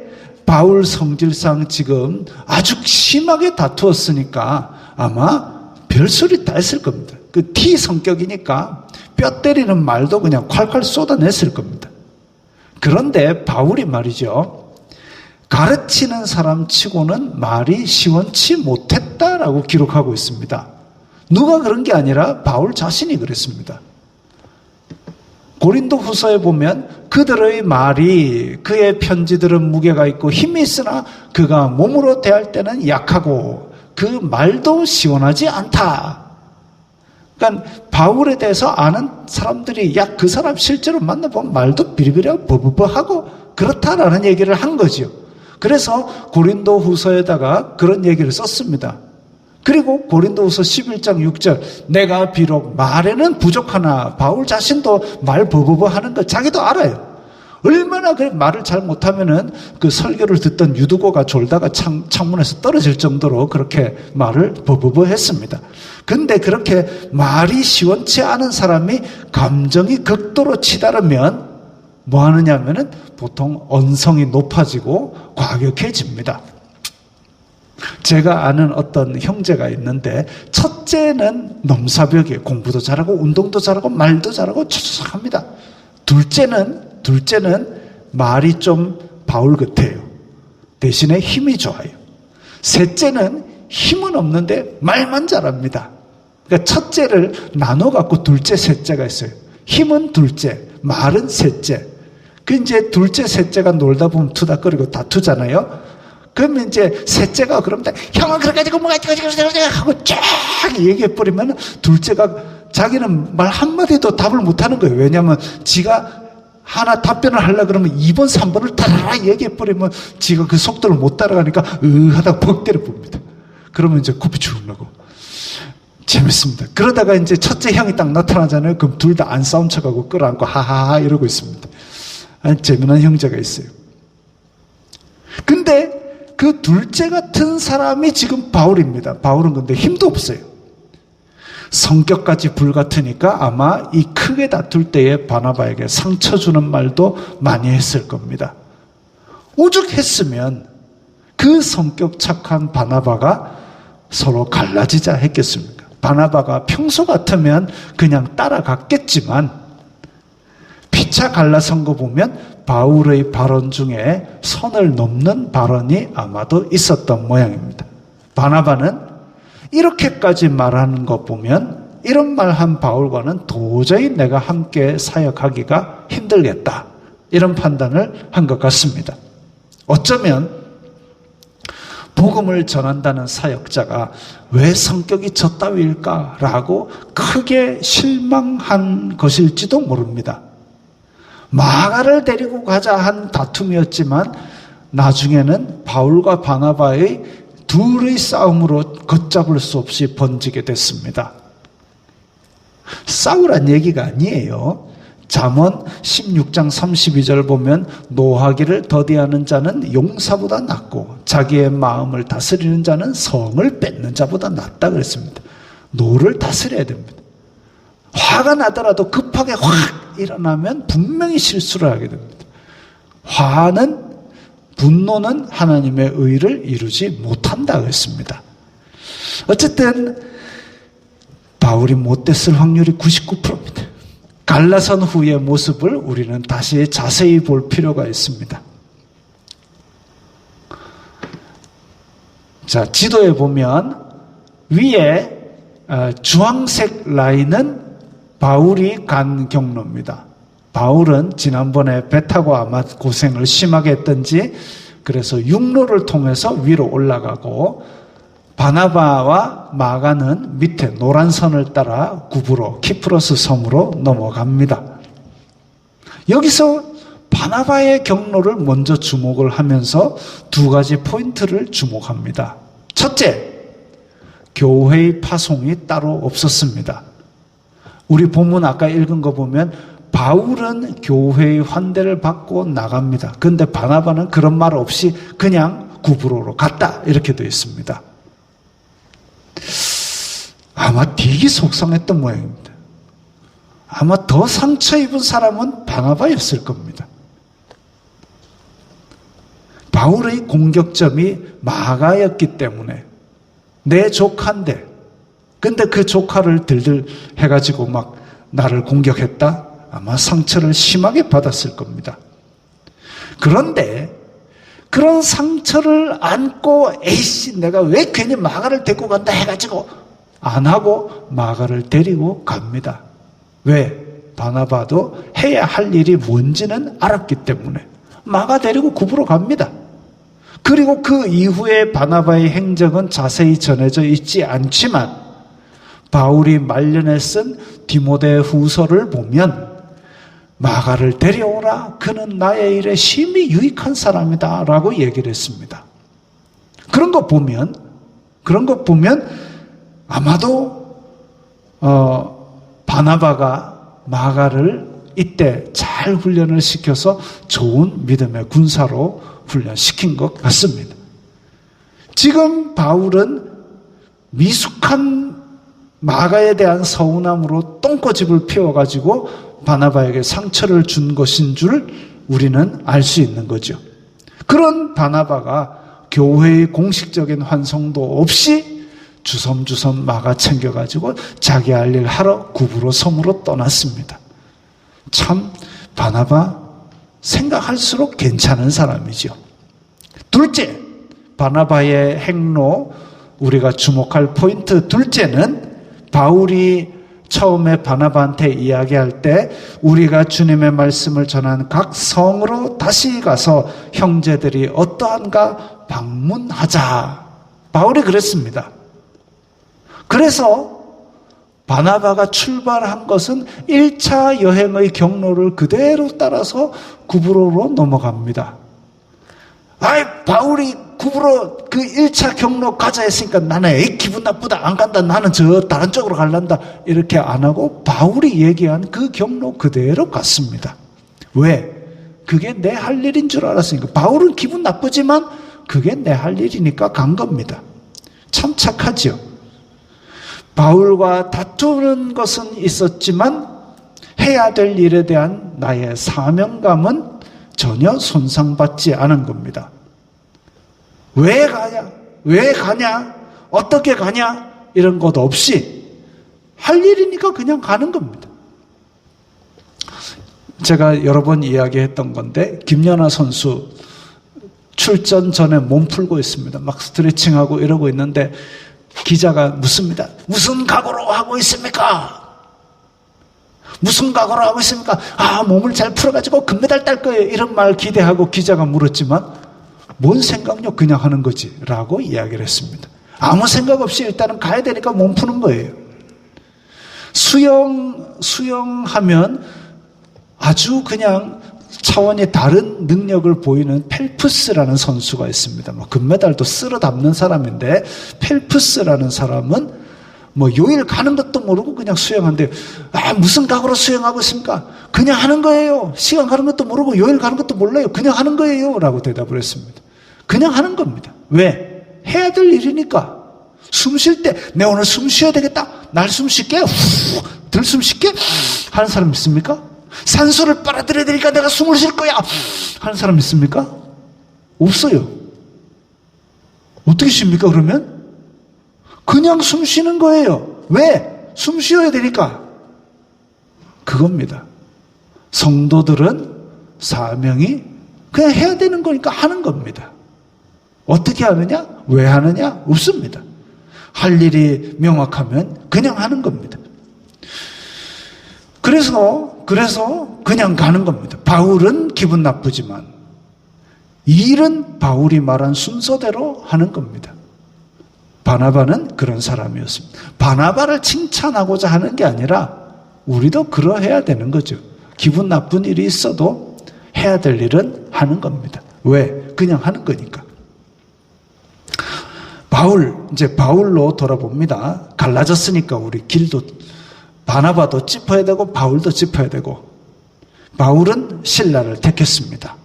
바울 성질상 지금 아주 심하게 다투었으니까 아마 별소리 다 했을 겁니다. T 성격이니까 뼈 때리는 말도 그냥 콸콸 쏟아냈을 겁니다. 그런데 바울이 말이죠, 가르치는 사람 치고는 말이 시원치 못했다라고 기록하고 있습니다. 누가 그런 게 아니라 바울 자신이 그랬습니다. 고린도 후서에 보면 그들의 말이 그의 편지들은 무게가 있고 힘이 있으나 그가 몸으로 대할 때는 약하고 그 말도 시원하지 않다. 그러니까 바울에 대해서 아는 사람들이 야, 그 사람 실제로 만나보면 말도 비리비리하고 버버버하고 그렇다라는 얘기를 한 거지요. 그래서 고린도 후서에다가 그런 얘기를 썼습니다. 그리고 고린도후서 11장 6절 내가 비록 말에는 부족하나 바울 자신도 말 버버버 하는 거 자기도 알아요. 얼마나 그 말을 잘 못하면은 그 설교를 듣던 유두고가 졸다가 창문에서 떨어질 정도로 그렇게 말을 버버버 했습니다. 근데 그렇게 말이 시원치 않은 사람이 감정이 극도로 치달으면 뭐 하느냐면은 보통 언성이 높아지고 과격해집니다. 제가 아는 어떤 형제가 있는데 첫째는 넘사벽이에요. 공부도 잘하고 운동도 잘하고 말도 잘하고 합니다. 둘째는 말이 좀 바울 같아요. 대신에 힘이 좋아요. 셋째는 힘은 없는데 말만 잘합니다. 그러니까 첫째를 나눠 갖고 둘째, 셋째가 있어요. 힘은 둘째, 말은 셋째. 그 이제 둘째, 셋째가 놀다 보면 투닥거리고 다투잖아요. 그러면 이제 셋째가 그러면 형은 그래가지고 뭐가 하고 쫙 얘기해버리면 둘째가 자기는 말 한마디도 답을 못하는 거예요. 왜냐하면 지가 하나 답변을 하려고 그러면 2번, 3번을 다 얘기해버리면 지가 그 속도를 못 따라가니까 하다가 벅 때려봅니다. 그러면 이제 코피 죽 나고 재밌습니다. 그러다가 이제 첫째 형이 딱 나타나잖아요. 그럼 둘 다 안 싸운 척하고 끌어안고 하하하 이러고 있습니다. 아니, 재미난 형제가 있어요. 근데 그 둘째 같은 사람이 지금 바울입니다. 바울은 근데 힘도 없어요. 성격까지 불같으니까 아마 이 크게 다툴 때에 바나바에게 상처 주는 말도 많이 했을 겁니다. 오죽했으면 그 성격 착한 바나바가 서로 갈라지자 했겠습니까? 바나바가 평소 같으면 그냥 따라갔겠지만 피차 갈라선 거 보면 바울의 발언 중에 선을 넘는 발언이 아마도 있었던 모양입니다. 바나바는 이렇게까지 말하는 거 보면 이런 말한 바울과는 도저히 내가 함께 사역하기가 힘들겠다. 이런 판단을 한 것 같습니다. 어쩌면 복음을 전한다는 사역자가 왜 성격이 저 따위일까라고 크게 실망한 것일지도 모릅니다. 마가를 데리고 가자 한 다툼이었지만 나중에는 바울과 바나바의 둘의 싸움으로 걷잡을 수 없이 번지게 됐습니다. 싸우란 얘기가 아니에요. 잠언 16장 32절 보면 노하기를 더디하는 자는 용사보다 낫고 자기의 마음을 다스리는 자는 성을 뺏는 자보다 낫다 그랬습니다. 노를 다스려야 됩니다. 화가 나더라도 급하게 확 일어나면 분명히 실수를 하게 됩니다. 분노는 하나님의 의를 이루지 못한다 그랬습니다. 어쨌든 바울이 못됐을 확률이 99%입니다. 갈라선 후의 모습을 우리는 다시 자세히 볼 필요가 있습니다. 자, 지도에 보면 위에 주황색 라인은 바울이 간 경로입니다. 바울은 지난번에 배 타고 아마 고생을 심하게 했던지 그래서 육로를 통해서 위로 올라가고 바나바와 마가는 밑에 노란 선을 따라 구브로 키프로스 섬으로 넘어갑니다. 여기서 바나바의 경로를 먼저 주목을 하면서 두 가지 포인트를 주목합니다. 첫째, 교회의 파송이 따로 없었습니다. 우리 본문 아까 읽은 거 보면 바울은 교회의 환대를 받고 나갑니다. 그런데 바나바는 그런 말 없이 그냥 구브로로 갔다 이렇게 되어 있습니다. 아마 되게 속상했던 모양입니다. 아마 더 상처 입은 사람은 바나바였을 겁니다. 바울의 공격점이 마가였기 때문에 내 조카인데 근데 그 조카를 들들 해가지고 막 나를 공격했다? 아마 상처를 심하게 받았을 겁니다. 그런데 그런 상처를 안고 에이씨 내가 왜 괜히 마가를 데리고 간다 해가지고 안 하고 마가를 데리고 갑니다. 왜? 바나바도 해야 할 일이 뭔지는 알았기 때문에 마가 데리고 구부러 갑니다. 그리고 그 이후에 바나바의 행적은 자세히 전해져 있지 않지만 바울이 말년에 쓴 디모데 후서를 보면 마가를 데려오라. 그는 나의 일에 심히 유익한 사람이다. 라고 얘기를 했습니다. 그런 거 보면 아마도 바나바가 마가를 이때 잘 훈련을 시켜서 좋은 믿음의 군사로 훈련시킨 것 같습니다. 지금 바울은 미숙한 마가에 대한 서운함으로 똥꼬집을 피워가지고 바나바에게 상처를 준 것인 줄 우리는 알 수 있는 거죠. 그런 바나바가 교회의 공식적인 환송도 없이 주섬주섬 마가 챙겨가지고 자기 할 일 하러 구브로 섬으로 떠났습니다. 참 바나바 생각할수록 괜찮은 사람이죠. 둘째, 바나바의 행로, 우리가 주목할 포인트 둘째는 바울이 처음에 바나바한테 이야기할 때 우리가 주님의 말씀을 전한 각 성으로 다시 가서 형제들이 어떠한가 방문하자. 바울이 그랬습니다. 그래서 바나바가 출발한 것은 1차 여행의 경로를 그대로 따라서 구브로로 넘어갑니다. 바울이 구브로 그 1차 경로 가자 했으니까 나는 기분 나쁘다, 안 간다, 나는 저 다른 쪽으로 갈란다, 이렇게 안 하고 바울이 얘기한 그 경로 그대로 갔습니다. 왜? 그게 내 할 일인 줄 알았으니까. 바울은 기분 나쁘지만 그게 내 할 일이니까 간 겁니다. 참 착하죠. 바울과 다투는 것은 있었지만 해야 될 일에 대한 나의 사명감은 전혀 손상받지 않은 겁니다. 왜 가냐? 왜 가냐? 어떻게 가냐? 이런 것 없이 할 일이니까 그냥 가는 겁니다. 제가 여러 번 이야기했던 건데 김연아 선수 출전 전에 몸 풀고 있습니다. 막 스트레칭하고 이러고 있는데 기자가 묻습니다. 무슨 각오로 하고 있습니까? 무슨 각오로 하고 있습니까? 몸을 잘 풀어가지고 금메달 딸 거예요. 이런 말 기대하고 기자가 물었지만 뭔 생각요? 그냥 하는 거지 라고 이야기를 했습니다. 아무 생각 없이 일단은 가야 되니까 몸 푸는 거예요. 수영하면 아주 그냥 차원이 다른 능력을 보이는 펠프스라는 선수가 있습니다. 금메달도 쓸어 담는 사람인데 펠프스라는 사람은 요일 가는 것도 모르고 그냥 수영하는데 무슨 각오로 수영하고 있습니까? 그냥 하는 거예요. 시간 가는 것도 모르고 요일 가는 것도 몰라요. 그냥 하는 거예요 라고 대답을 했습니다. 그냥 하는 겁니다. 왜? 해야 될 일이니까. 숨 쉴 때 내 오늘 숨 쉬어야 되겠다. 날 숨 쉴게. 들 숨 쉴게. 하는 사람 있습니까? 산소를 빨아들여야 되니까 내가 숨을 쉴 거야 하는 사람 있습니까? 없어요. 어떻게 쉽니까 그러면? 그냥 숨 쉬는 거예요. 왜? 숨 쉬어야 되니까. 그겁니다. 성도들은 사명이 그냥 해야 되는 거니까 하는 겁니다. 어떻게 하느냐? 왜 하느냐? 없습니다. 할 일이 명확하면 그냥 하는 겁니다. 그래서 그냥 가는 겁니다. 바울은 기분 나쁘지만 일은 바울이 말한 순서대로 하는 겁니다. 바나바는 그런 사람이었습니다. 바나바를 칭찬하고자 하는 게 아니라 우리도 그러해야 되는 거죠. 기분 나쁜 일이 있어도 해야 될 일은 하는 겁니다. 왜? 그냥 하는 거니까. 이제 바울로 돌아봅니다. 갈라졌으니까 우리 길도 바나바도 짚어야 되고 바울도 짚어야 되고 바울은 실라를 택했습니다.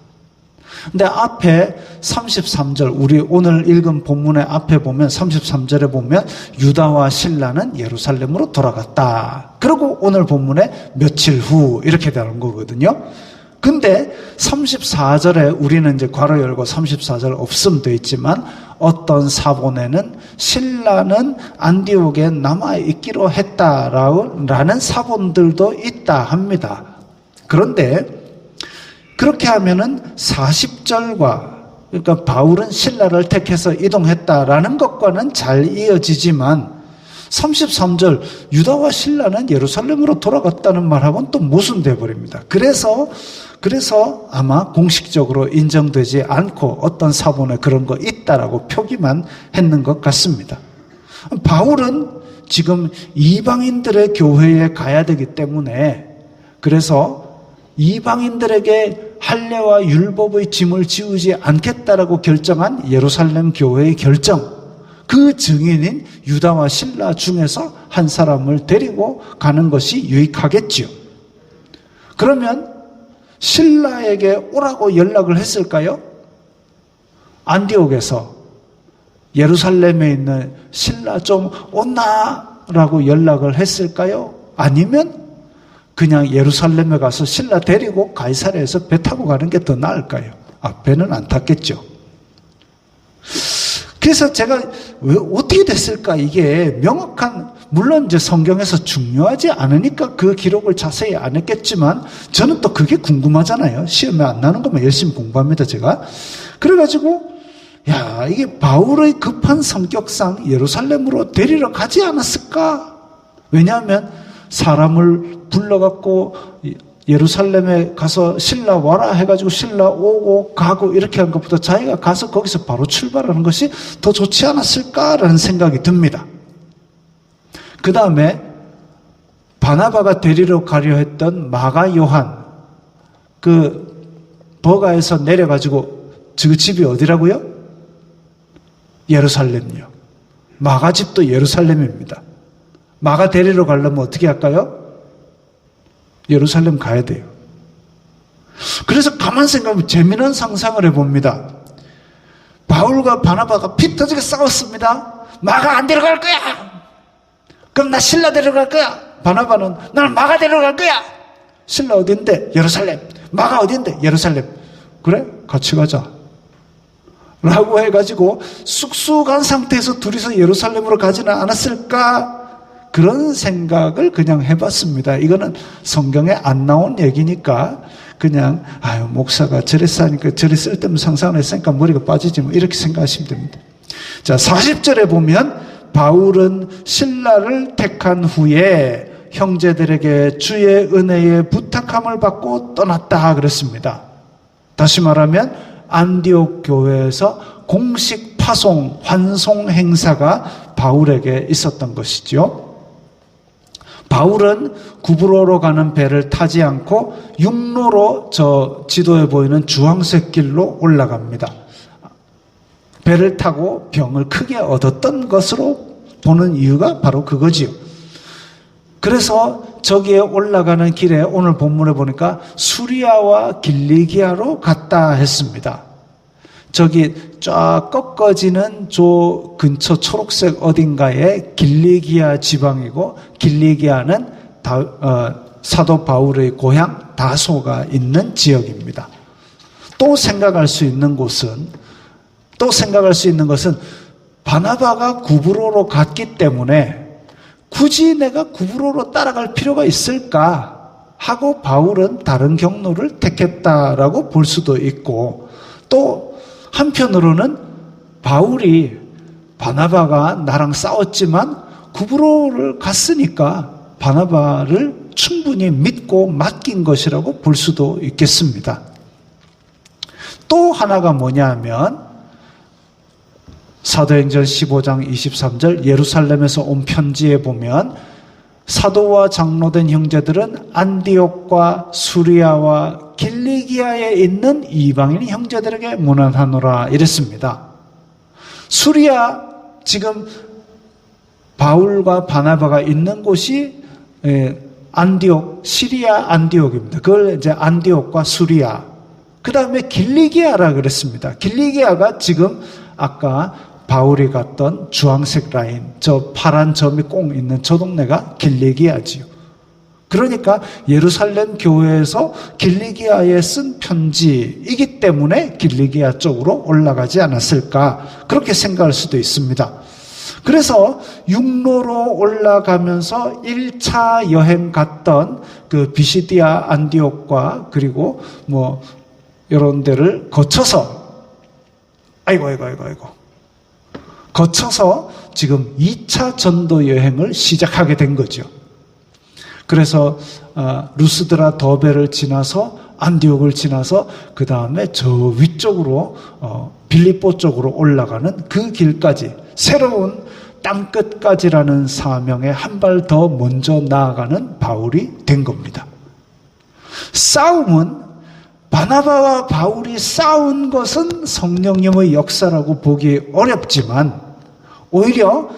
근데 앞에 33절 우리 오늘 읽은 본문의 앞에 보면 33절에 보면 유다와 실라는 예루살렘으로 돌아갔다. 그리고 오늘 본문에 며칠 후 이렇게 되는 거거든요. 근데 34절에 우리는 이제 괄호 열고 34절 없음 되어 있지만 어떤 사본에는 신라는 안디옥에 남아있기로 했다라는 사본들도 있다 합니다. 그런데 그렇게 하면은 40절과 그러니까 바울은 신라를 택해서 이동했다라는 것과는 잘 이어지지만 33절 유다와 신라는 예루살렘으로 돌아갔다는 말하고는 또 모순돼 버립니다. 그래서 그래서 아마 공식적으로 인정되지 않고 어떤 사본에 그런 거 있다라고 표기만 했는 것 같습니다. 바울은 지금 이방인들의 교회에 가야 되기 때문에 그래서 이방인들에게 할례와 율법의 짐을 지우지 않겠다라고 결정한 예루살렘 교회의 결정, 그 증인인 유다와 실라 중에서 한 사람을 데리고 가는 것이 유익하겠지요. 그러면 실라에게 오라고 연락을 했을까요? 안디옥에서 예루살렘에 있는 실라 좀 온나라고 연락을 했을까요? 아니면 그냥 예루살렘에 가서 신라 데리고 가이사랴에서 배 타고 가는 게 더 나을까요? 배는 안 탔겠죠. 그래서 제가 왜 어떻게 됐을까? 이게 명확한, 물론 이제 성경에서 중요하지 않으니까 그 기록을 자세히 안 했겠지만 저는 또 그게 궁금하잖아요. 시험에 안 나는 것만 열심히 공부합니다, 제가. 그래가지고 이게 바울의 급한 성격상 예루살렘으로 데리러 가지 않았을까? 왜냐하면 사람을 불러갖고 예루살렘에 가서 신라 와라 해가지고 신라 오고 가고 이렇게 한 것보다 자기가 가서 거기서 바로 출발하는 것이 더 좋지 않았을까라는 생각이 듭니다. 그 다음에 바나바가 데리러 가려 했던 마가 요한, 그 버가에서 내려가지고 그 집이 어디라고요? 예루살렘이요. 마가 집도 예루살렘입니다. 마가 데리러 가려면 어떻게 할까요? 예루살렘 가야 돼요. 그래서 가만 생각하면 재미난 상상을 해봅니다. 바울과 바나바가 피 터지게 싸웠습니다. 마가 안 데려갈 거야. 그럼 나 신라 데려갈 거야. 바나바는 나는 마가 데려갈 거야. 신라 어딘데? 예루살렘. 마가 어딘데? 예루살렘. 그래? 같이 가자 라고 해가지고 쑥쑥한 상태에서 둘이서 예루살렘으로 가지는 않았을까? 그런 생각을 그냥 해봤습니다. 이거는 성경에 안 나온 얘기니까 그냥 목사가 저랬어 하니까 저리 쓸데없는 상상을 했으니까 머리가 빠지지 뭐 이렇게 생각하시면 됩니다. 자, 40절에 보면 바울은 신라를 택한 후에 형제들에게 주의 은혜에 부탁함을 받고 떠났다 그랬습니다. 다시 말하면 안디옥 교회에서 공식 파송, 환송 행사가 바울에게 있었던 것이죠. 바울은 구브로로 가는 배를 타지 않고 육로로 저 지도에 보이는 주황색 길로 올라갑니다. 배를 타고 병을 크게 얻었던 것으로 보는 이유가 바로 그거지요. 그래서 저기에 올라가는 길에 오늘 본문에 보니까 수리아와 길리기아로 갔다 했습니다. 저기 쫙 꺾어지는 저 근처 초록색 어딘가에 길리기아 지방이고, 길리기아는 사도 바울의 고향 다소가 있는 지역입니다. 또 생각할 수 있는 것은 바나바가 구브로로 갔기 때문에 굳이 내가 구브로로 따라갈 필요가 있을까 하고 바울은 다른 경로를 택했다라고 볼 수도 있고, 또 한편으로는 바울이 바나바가 나랑 싸웠지만 구브로를 갔으니까 바나바를 충분히 믿고 맡긴 것이라고 볼 수도 있겠습니다. 또 하나가 뭐냐 하면 사도행전 15장 23절 예루살렘에서 온 편지에 보면 사도와 장로된 형제들은 안디옥과 수리아와 길리기아에 있는 이방인 형제들에게 문안하노라 이랬습니다. 수리아, 지금 바울과 바나바가 있는 곳이 안디옥, 시리아 안디옥입니다. 그걸 이제 안디옥과 수리아. 그 다음에 길리기아라 그랬습니다. 길리기아가 지금 아까 바울이 갔던 주황색 라인, 저 파란 점이 꼭 있는 저 동네가 길리기아지요. 그러니까 예루살렘 교회에서 길리기아에 쓴 편지이기 때문에 길리기아 쪽으로 올라가지 않았을까, 그렇게 생각할 수도 있습니다. 그래서 육로로 올라가면서 1차 여행 갔던 그 비시디아 안디옥과 그리고 뭐 이런 데를 거쳐서 거쳐서 지금 2차 전도 여행을 시작하게 된 거죠. 그래서 루스드라 더베를 지나서 안디옥을 지나서 그 다음에 저 위쪽으로 빌립보 쪽으로 올라가는 그 길까지, 새로운 땅끝까지라는 사명에 한 발 더 먼저 나아가는 바울이 된 겁니다. 싸움은, 바나바와 바울이 싸운 것은 성령님의 역사라고 보기 어렵지만, 오히려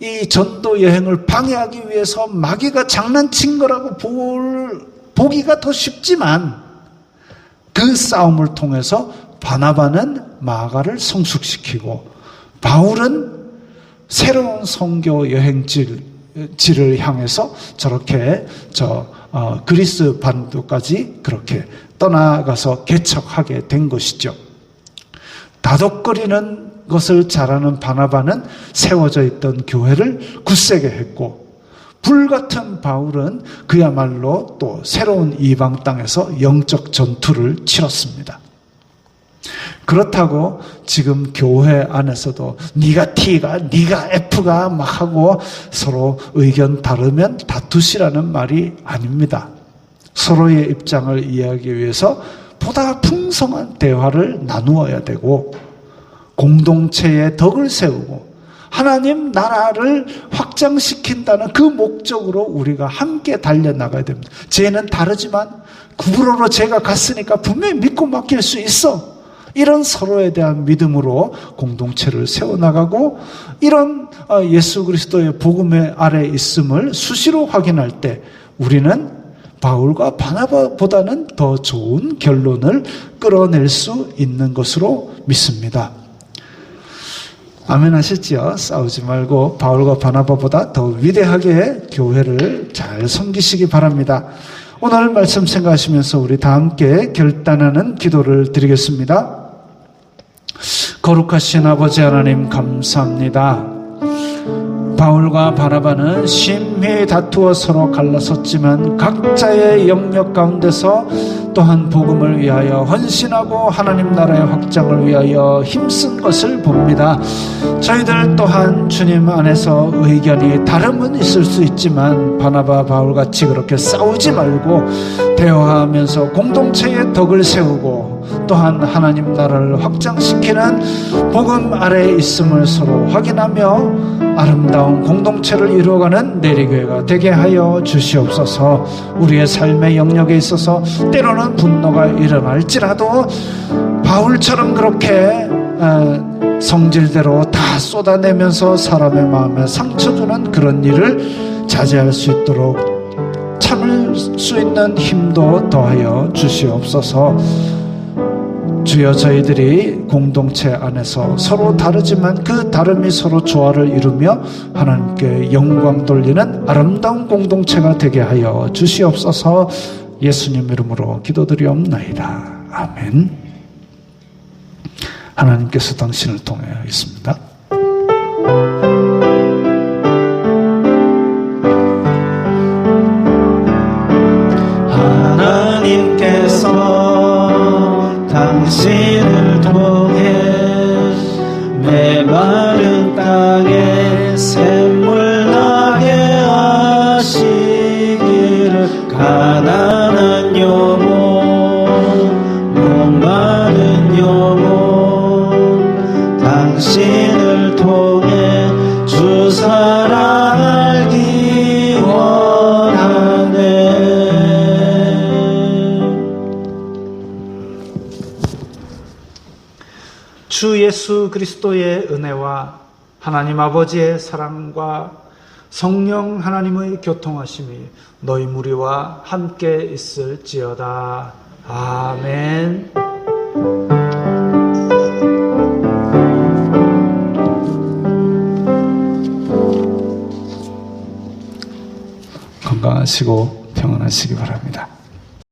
이 전도 여행을 방해하기 위해서 마귀가 장난친 거라고 보기가 더 쉽지만, 그 싸움을 통해서 바나바는 마가를 성숙시키고 바울은 새로운 선교 여행지를 향해서 저렇게 그리스 반도까지 그렇게 떠나가서 개척하게 된 것이죠. 다독거리는 것을 잘하는 바나바는 세워져 있던 교회를 굳세게 했고, 불같은 바울은 그야말로 또 새로운 이방 땅에서 영적 전투를 치렀습니다. 그렇다고 지금 교회 안에서도 네가 T가, 네가 F가 막 하고 서로 의견 다르면 다투시라는 말이 아닙니다. 서로의 입장을 이해하기 위해서 보다 풍성한 대화를 나누어야 되고, 공동체의 덕을 세우고 하나님 나라를 확장시킨다는 그 목적으로 우리가 함께 달려나가야 됩니다. 쟤는 다르지만 구부러로 제가 갔으니까 분명히 믿고 맡길 수 있어. 이런 서로에 대한 믿음으로 공동체를 세워나가고, 이런 예수 그리스도의 복음의 아래 있음을 수시로 확인할 때 우리는 바울과 바나바보다는 더 좋은 결론을 끌어낼 수 있는 것으로 믿습니다. 아멘 하셨지요? 싸우지 말고 바울과 바나바보다 더 위대하게 교회를 잘 섬기시기 바랍니다. 오늘 말씀 생각하시면서 우리 다 함께 결단하는 기도를 드리겠습니다. 거룩하신 아버지 하나님, 감사합니다. 바울과 바나바는 심히 다투어 서로 갈라섰지만 각자의 영역 가운데서 또한 복음을 위하여 헌신하고 하나님 나라의 확장을 위하여 힘쓴 것을 봅니다. 저희들 또한 주님 안에서 의견이 다름은 있을 수 있지만 바나바 바울같이 그렇게 싸우지 말고 대화하면서 공동체의 덕을 세우고 또한 하나님 나라를 확장시키는 복음 아래에 있음을 서로 확인하며 아름다운 공동체를 이루어가는 내리교회가 되게 하여 주시옵소서. 우리의 삶의 영역에 있어서 때로는 분노가 일어날지라도 바울처럼 그렇게 성질대로 다 쏟아내면서 사람의 마음에 상처 주는 그런 일을 자제할 수 있도록 참을 수 있는 힘도 더하여 주시옵소서. 주여, 저희들이 공동체 안에서 서로 다르지만 그 다름이 서로 조화를 이루며 하나님께 영광 돌리는 아름다운 공동체가 되게 하여 주시옵소서. 예수님 이름으로 기도드리옵나이다. 아멘. 하나님께서 당신을 통해 있습니다. 하나님께서 당신을 통해 메마른 땅에 샘물 나게 하시기를, 가난한 영혼, 목마른 영혼, 당신을 통해 주 사랑 알기 원하네. 주 예수 그리스도의 은혜와 하나님 아버지의 사랑과 성령 하나님의 교통하심이 너희 무리와 함께 있을지어다. 아멘. 건강하시고 평안하시기 바랍니다.